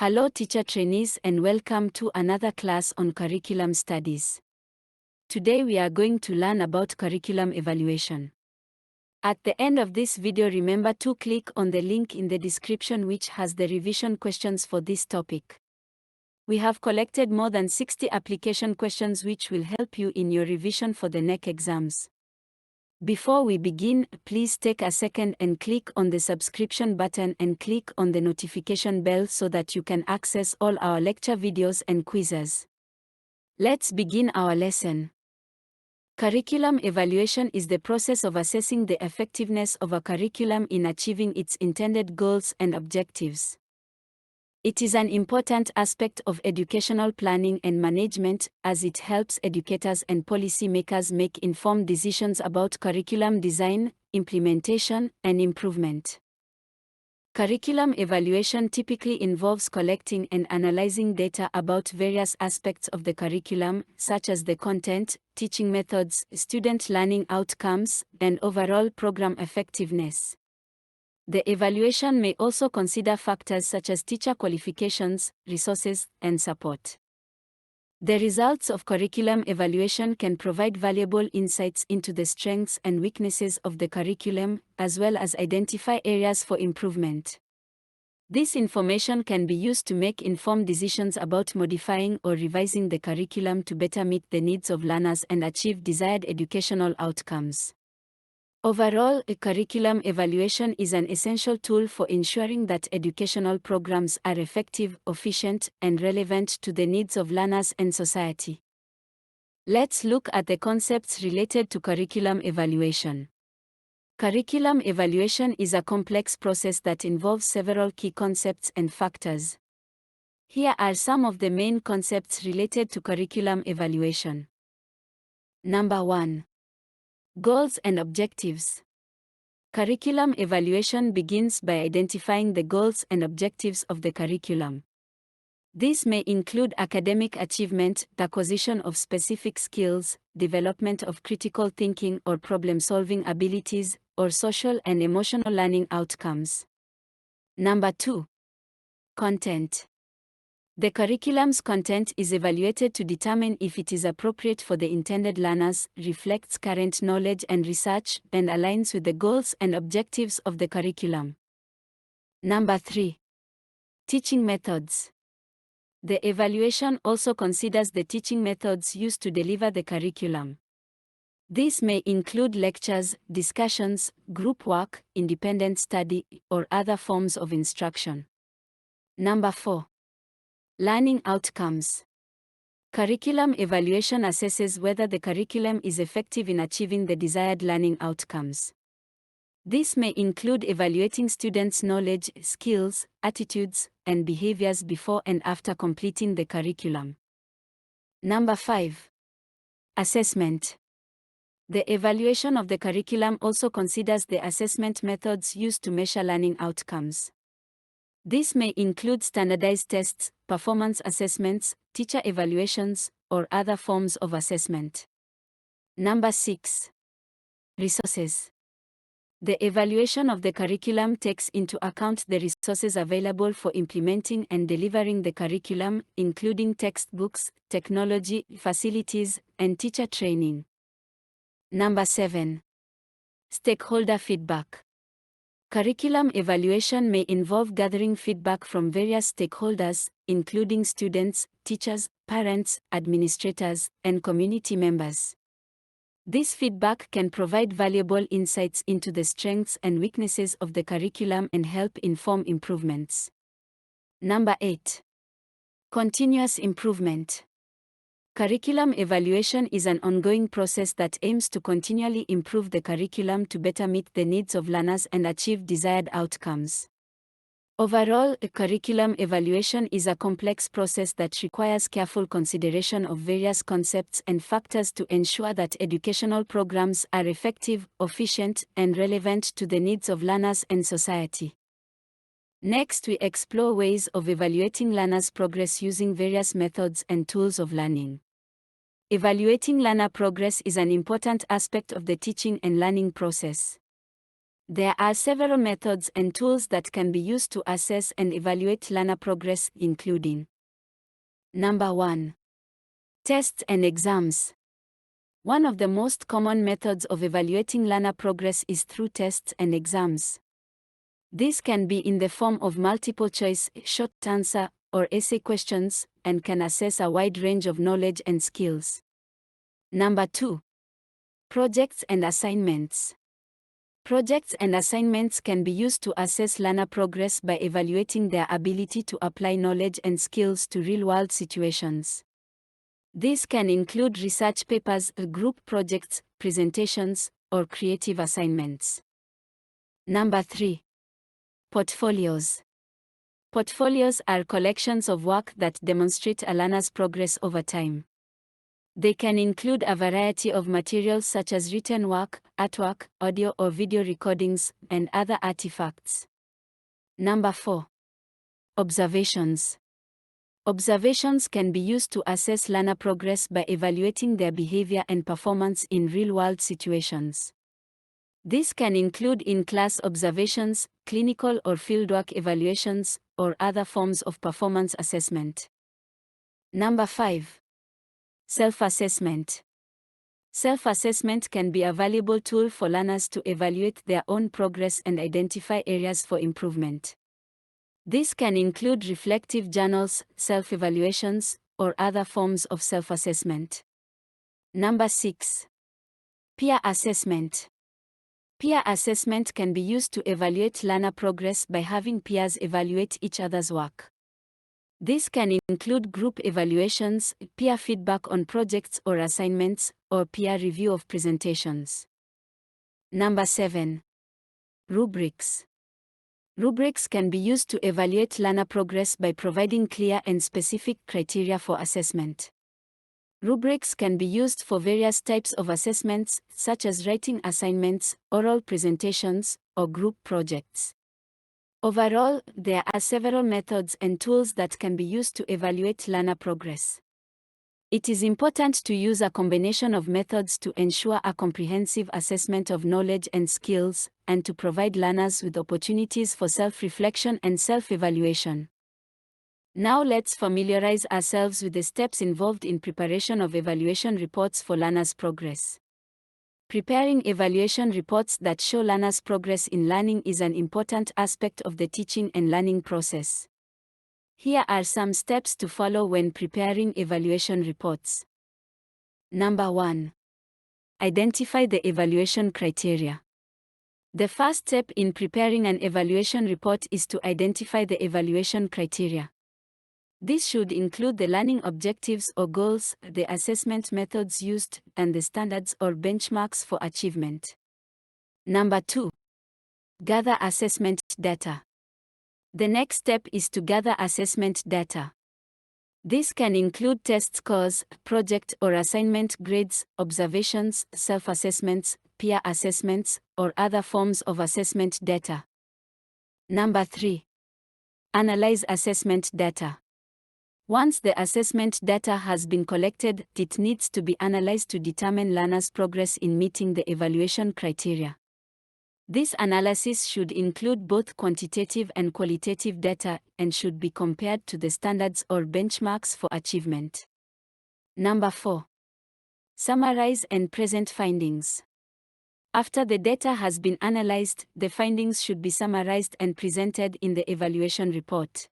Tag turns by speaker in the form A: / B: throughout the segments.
A: Hello teacher trainees and welcome to another class on curriculum studies. Today we are going to learn about curriculum evaluation. At the end of this video, remember to click on the link in the description which has the revision questions for this topic. We have collected more than 60 application questions which will help you in your revision for the NEC exams. Before we begin, please take a second and click on the subscription button and click on the notification bell so that you can access all our lecture videos and quizzes. Let's begin our lesson. Curriculum evaluation is the process of assessing the effectiveness of a curriculum in achieving its intended goals and objectives. It is an important aspect of educational planning and management, as it helps educators and policymakers make informed decisions about curriculum design, implementation, and improvement. Curriculum evaluation typically involves collecting and analyzing data about various aspects of the curriculum, such as the content, teaching methods, student learning outcomes, and overall program effectiveness. The evaluation may also consider factors such as teacher qualifications, resources, and support. The results of curriculum evaluation can provide valuable insights into the strengths and weaknesses of the curriculum, as well as identify areas for improvement. This information can be used to make informed decisions about modifying or revising the curriculum to better meet the needs of learners and achieve desired educational outcomes. Overall, a curriculum evaluation is an essential tool for ensuring that educational programs are effective, efficient, and relevant to the needs of learners and society. Let's look at the concepts related to curriculum evaluation. Curriculum evaluation is a complex process that involves several key concepts and factors. Here are some of the main concepts related to curriculum evaluation. Number 1. Goals and objectives. Curriculum evaluation begins by identifying the goals and objectives of the curriculum. This may include academic achievement, the acquisition of specific skills, development of critical thinking or problem-solving abilities, or social and emotional learning outcomes. Number 2. Content. The curriculum's content is evaluated to determine if it is appropriate for the intended learners, reflects current knowledge and research, and aligns with the goals and objectives of the curriculum. Number 3. Teaching methods. The evaluation also considers the teaching methods used to deliver the curriculum. This may include lectures, discussions, group work, independent study, or other forms of instruction. Number 4. Learning outcomes. Curriculum evaluation assesses whether the curriculum is effective in achieving the desired learning outcomes. This may include evaluating students' knowledge, skills, attitudes, and behaviors before and after completing the curriculum. Number 5. Assessment. The evaluation of the curriculum also considers the assessment methods used to measure learning outcomes. This may include standardized tests, performance assessments, teacher evaluations, or other forms of assessment. Number 6. Resources. The evaluation of the curriculum takes into account the resources available for implementing and delivering the curriculum, including textbooks, technology, facilities, and teacher training. Number 7. Stakeholder feedback. Curriculum evaluation may involve gathering feedback from various stakeholders, including students, teachers, parents, administrators, and community members. This feedback can provide valuable insights into the strengths and weaknesses of the curriculum and help inform improvements. Number 8. Continuous improvement. Curriculum evaluation is an ongoing process that aims to continually improve the curriculum to better meet the needs of learners and achieve desired outcomes. Overall, a curriculum evaluation is a complex process that requires careful consideration of various concepts and factors to ensure that educational programs are effective, efficient, and relevant to the needs of learners and society. Next, we explore ways of evaluating learners' progress using various methods and tools of learning. Evaluating learner progress is an important aspect of the teaching and learning process. There are several methods and tools that can be used to assess and evaluate learner progress, including: Number 1. Tests and exams. One of the most common methods of evaluating learner progress is through tests and exams. This can be in the form of multiple choice, short answer, or essay questions, and can assess a wide range of knowledge and skills. Number 2. Projects and assignments. Projects and assignments can be used to assess learner progress by evaluating their ability to apply knowledge and skills to real-world situations. This can include research papers, group projects, presentations, or creative assignments. Number 3. Portfolios. Portfolios are collections of work that demonstrate a learner's progress over time. They can include a variety of materials such as written work, artwork, audio or video recordings, and other artifacts. Number 4. Observations. Observations can be used to assess learner progress by evaluating their behavior and performance in real-world situations. This can include in-class observations, clinical or fieldwork evaluations, or other forms of performance assessment. Number 5. Self-assessment. Self-assessment can be a valuable tool for learners to evaluate their own progress and identify areas for improvement. This can include reflective journals, self-evaluations, or other forms of self-assessment. Number 6. Peer assessment. Peer assessment can be used to evaluate learner progress by having peers evaluate each other's work. This can include group evaluations, peer feedback on projects or assignments, or peer review of presentations. Number 7. Rubrics. Rubrics can be used to evaluate learner progress by providing clear and specific criteria for assessment. Rubrics can be used for various types of assessments, such as writing assignments, oral presentations, or group projects. Overall, there are several methods and tools that can be used to evaluate learner progress. It is important to use a combination of methods to ensure a comprehensive assessment of knowledge and skills, and to provide learners with opportunities for self-reflection and self-evaluation. Now let's familiarize ourselves with the steps involved in preparation of evaluation reports for learners' progress. Preparing evaluation reports that show learners' progress in learning is an important aspect of the teaching and learning process. Here are some steps to follow when preparing evaluation reports. Number 1. Identify the evaluation criteria. The first step in preparing an evaluation report is to identify the evaluation criteria. This should include the learning objectives or goals, the assessment methods used, and the standards or benchmarks for achievement. Number 2. Gather assessment data. The next step is to gather assessment data. This can include test scores, project or assignment grades, observations, self-assessments, peer assessments, or other forms of assessment data. Number 3. Analyze assessment data. Once the assessment data has been collected, it needs to be analyzed to determine learners' progress in meeting the evaluation criteria. This analysis should include both quantitative and qualitative data and should be compared to the standards or benchmarks for achievement. Number 4. Summarize and present findings. After the data has been analyzed, the findings should be summarized and presented in the evaluation report.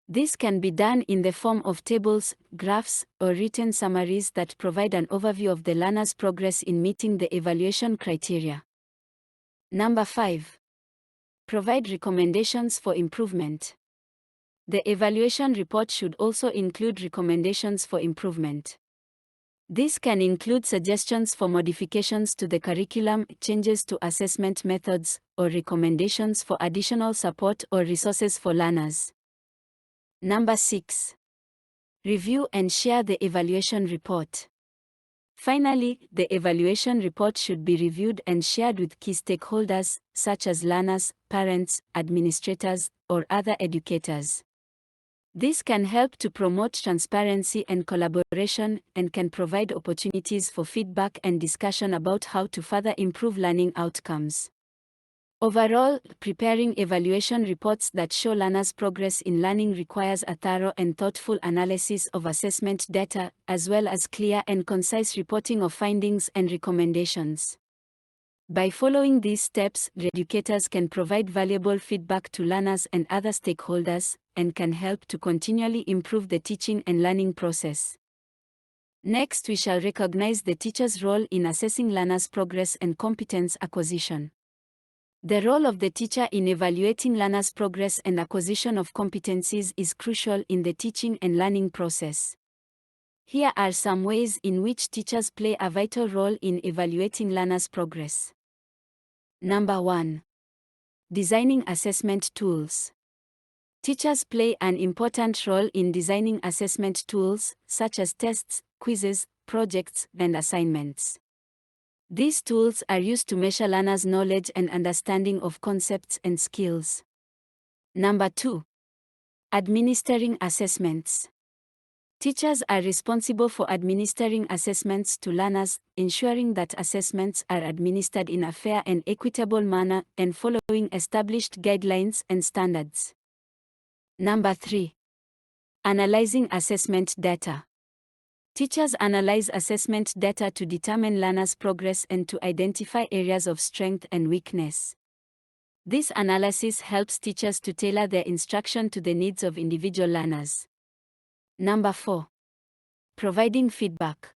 A: This can be done in the form of tables, graphs, or written summaries that provide an overview of the learner's progress in meeting the evaluation criteria. Number 5. Provide recommendations for improvement. The evaluation report should also include recommendations for improvement. This can include suggestions for modifications to the curriculum, changes to assessment methods, or recommendations for additional support or resources for learners. Number 6. Review and share the evaluation report. Finally, the evaluation report should be reviewed and shared with key stakeholders, such as learners, parents, administrators, or other educators. This can help to promote transparency and collaboration and can provide opportunities for feedback and discussion about how to further improve learning outcomes. Overall, preparing evaluation reports that show learners' progress in learning requires a thorough and thoughtful analysis of assessment data, as well as clear and concise reporting of findings and recommendations. By following these steps, educators can provide valuable feedback to learners and other stakeholders, and can help to continually improve the teaching and learning process. Next, we shall recognize the teacher's role in assessing learners' progress and competence acquisition. The role of the teacher in evaluating learners' progress and acquisition of competencies is crucial in the teaching and learning process. Here are some ways in which teachers play a vital role in evaluating learners' progress. Number 1. Designing assessment tools. Teachers play an important role in designing assessment tools, such as tests, quizzes, projects, and assignments. These tools are used to measure learners' knowledge and understanding of concepts and skills. Number 2. Administering assessments. Teachers are responsible for administering assessments to learners, ensuring that assessments are administered in a fair and equitable manner and following established guidelines and standards. Number 3. Analyzing assessment data. Teachers analyze assessment data to determine learners' progress and to identify areas of strength and weakness. This analysis helps teachers to tailor their instruction to the needs of individual learners. Number 4. Providing feedback.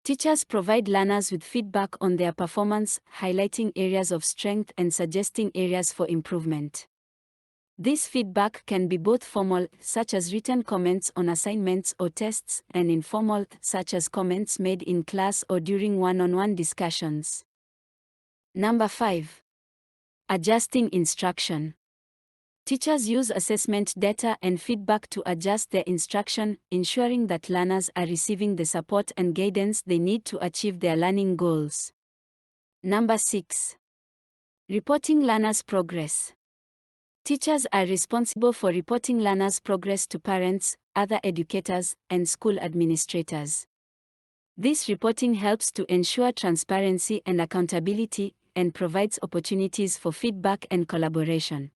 A: Teachers provide learners with feedback on their performance, highlighting areas of strength and suggesting areas for improvement. This feedback can be both formal, such as written comments on assignments or tests, and informal, such as comments made in class or during one-on-one discussions. Number 5. Adjusting instruction. Teachers use assessment data and feedback to adjust their instruction, ensuring that learners are receiving the support and guidance they need to achieve their learning goals. Number 6. Reporting learners' progress. Teachers are responsible for reporting learners' progress to parents, other educators, and school administrators. This reporting helps to ensure transparency and accountability, and provides opportunities for feedback and collaboration.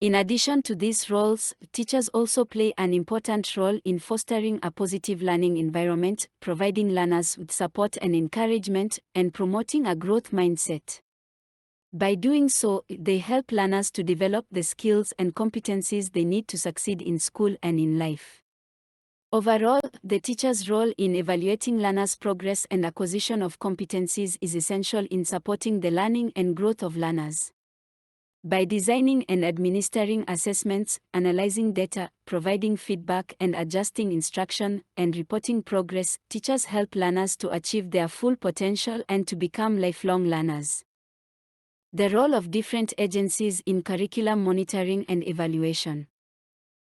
A: In addition to these roles, teachers also play an important role in fostering a positive learning environment, providing learners with support and encouragement, and promoting a growth mindset. By doing so, they help learners to develop the skills and competencies they need to succeed in school and in life. Overall, the teacher's role in evaluating learners' progress and acquisition of competencies is essential in supporting the learning and growth of learners. By designing and administering assessments, analyzing data, providing feedback and adjusting instruction, and reporting progress, teachers help learners to achieve their full potential and to become lifelong learners. The role of different agencies in curriculum monitoring and evaluation.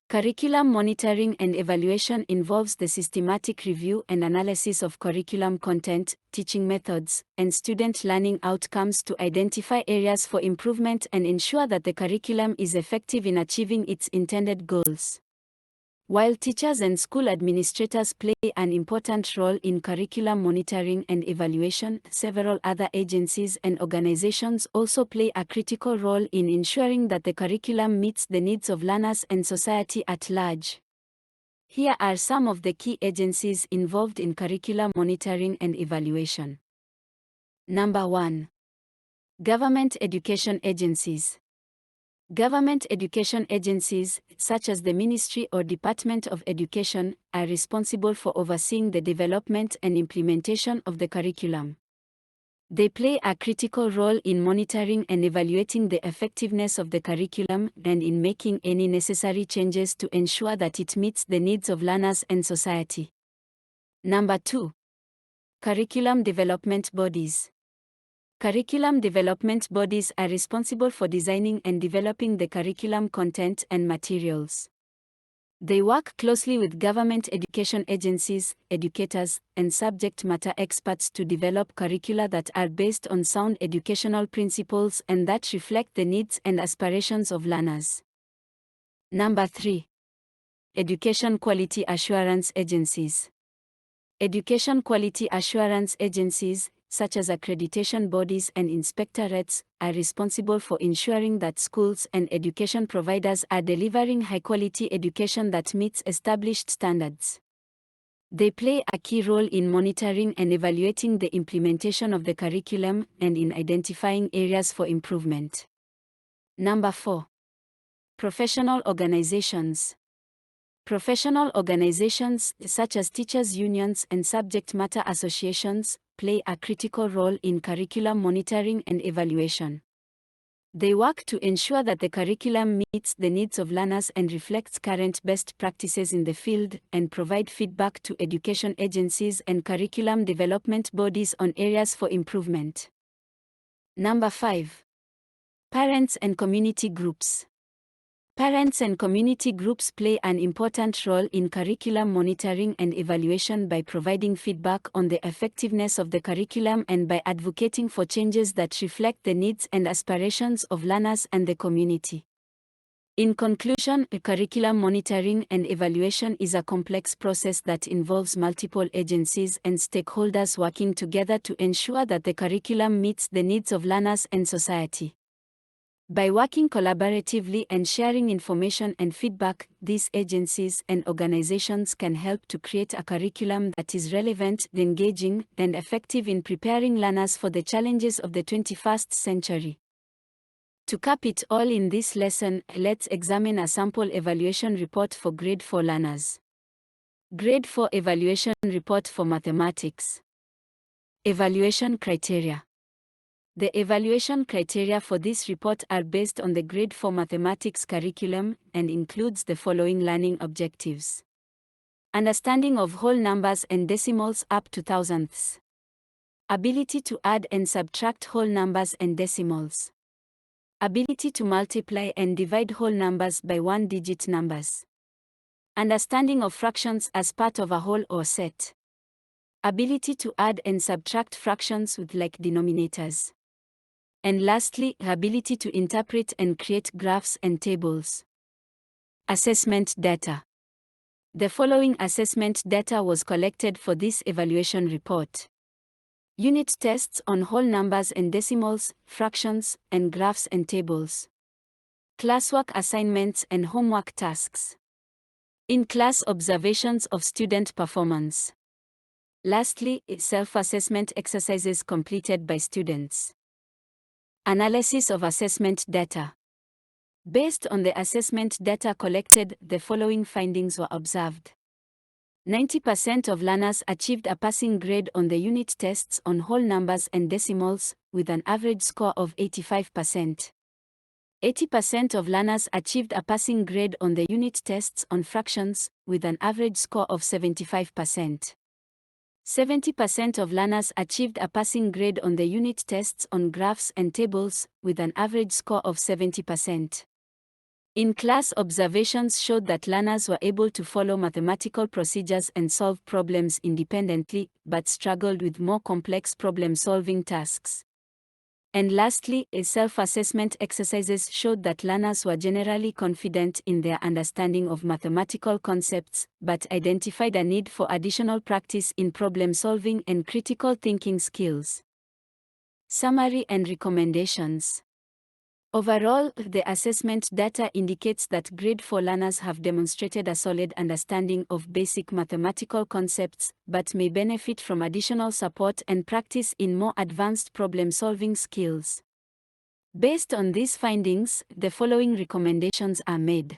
A: Curriculum monitoring and evaluation involves the systematic review and analysis of curriculum content, teaching methods, and student learning outcomes to identify areas for improvement and ensure that the curriculum is effective in achieving its intended goals. While teachers and school administrators play an important role in curriculum monitoring and evaluation, several other agencies and organizations also play a critical role in ensuring that the curriculum meets the needs of learners and society at large. Here are some of the key agencies involved in curriculum monitoring and evaluation. Number 1. Government education agencies. Government education agencies, such as the Ministry or Department of Education, are responsible for overseeing the development and implementation of the curriculum. They play a critical role in monitoring and evaluating the effectiveness of the curriculum and in making any necessary changes to ensure that it meets the needs of learners and society. Number 2. Curriculum development bodies. Curriculum development bodies are responsible for designing and developing the curriculum content and materials. They work closely with government education agencies, educators, and subject matter experts to develop curricula that are based on sound educational principles and that reflect the needs and aspirations of learners. Number 3. Education Quality Assurance Agencies. Education quality assurance agencies, such as accreditation bodies and inspectorates, are responsible for ensuring that schools and education providers are delivering high-quality education that meets established standards. They play a key role in monitoring and evaluating the implementation of the curriculum and in identifying areas for improvement. Number 4. Professional organizations. Professional organizations, such as teachers' unions and subject matter associations, play a critical role in curriculum monitoring and evaluation. They work to ensure that the curriculum meets the needs of learners and reflects current best practices in the field, and provide feedback to education agencies and curriculum development bodies on areas for improvement. Number 5. Parents and community groups. Parents and community groups play an important role in curriculum monitoring and evaluation by providing feedback on the effectiveness of the curriculum and by advocating for changes that reflect the needs and aspirations of learners and the community. In conclusion, curriculum monitoring and evaluation is a complex process that involves multiple agencies and stakeholders working together to ensure that the curriculum meets the needs of learners and society. By working collaboratively and sharing information and feedback, these agencies and organizations can help to create a curriculum that is relevant, engaging, and effective in preparing learners for the challenges of the 21st century. To cap it all in this lesson, let's examine a sample evaluation report for Grade 4 learners. Grade 4 Evaluation Report for Mathematics. Evaluation Criteria. The evaluation criteria for this report are based on the Grade 4 Mathematics curriculum and includes the following learning objectives. Understanding of whole numbers and decimals up to thousandths. Ability to add and subtract whole numbers and decimals. Ability to multiply and divide whole numbers by one-digit numbers. Understanding of fractions as part of a whole or set. Ability to add and subtract fractions with like denominators. And lastly, ability to interpret and create graphs and tables. Assessment data. The following assessment data was collected for this evaluation report. Unit tests on whole numbers and decimals, fractions, and graphs and tables. Classwork assignments and homework tasks. In-class observations of student performance. Lastly, self-assessment exercises completed by students. Analysis of assessment data. Based on the assessment data collected, the following findings were observed. 90% of learners achieved a passing grade on the unit tests on whole numbers and decimals, with an average score of 85%. 80% of learners achieved a passing grade on the unit tests on fractions, with an average score of 75%. 70% of learners achieved a passing grade on the unit tests on graphs and tables, with an average score of 70%. In-class observations showed that learners were able to follow mathematical procedures and solve problems independently, but struggled with more complex problem-solving tasks. And lastly, self-assessment exercises showed that learners were generally confident in their understanding of mathematical concepts, but identified a need for additional practice in problem-solving and critical thinking skills. Summary and recommendations. Overall, the assessment data indicates that Grade 4 learners have demonstrated a solid understanding of basic mathematical concepts, but may benefit from additional support and practice in more advanced problem-solving skills. Based on these findings, the following recommendations are made.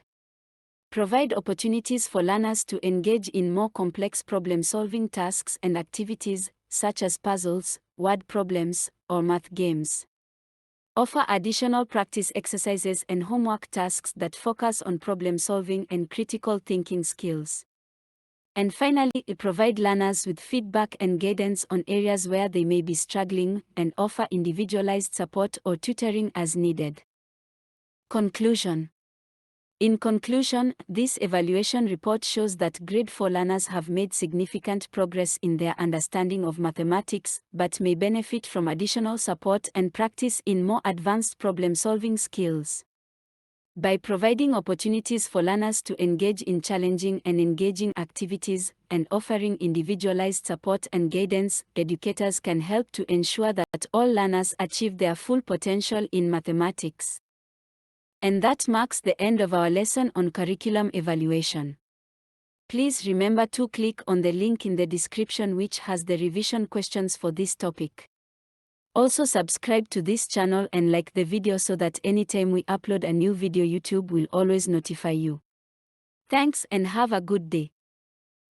A: Provide opportunities for learners to engage in more complex problem-solving tasks and activities, such as puzzles, word problems, or math games. Offer additional practice exercises and homework tasks that focus on problem-solving and critical thinking skills. And finally, provide learners with feedback and guidance on areas where they may be struggling, and offer individualized support or tutoring as needed. Conclusion. In conclusion, this evaluation report shows that Grade 4 learners have made significant progress in their understanding of mathematics, but may benefit from additional support and practice in more advanced problem-solving skills. By providing opportunities for learners to engage in challenging and engaging activities, and offering individualized support and guidance, educators can help to ensure that all learners achieve their full potential in mathematics. And that marks the end of our lesson on curriculum evaluation. Please remember to click on the link in the description which has the revision questions for this topic. Also subscribe to this channel and like the video so that anytime we upload a new video YouTube will always notify you. Thanks and have a good day.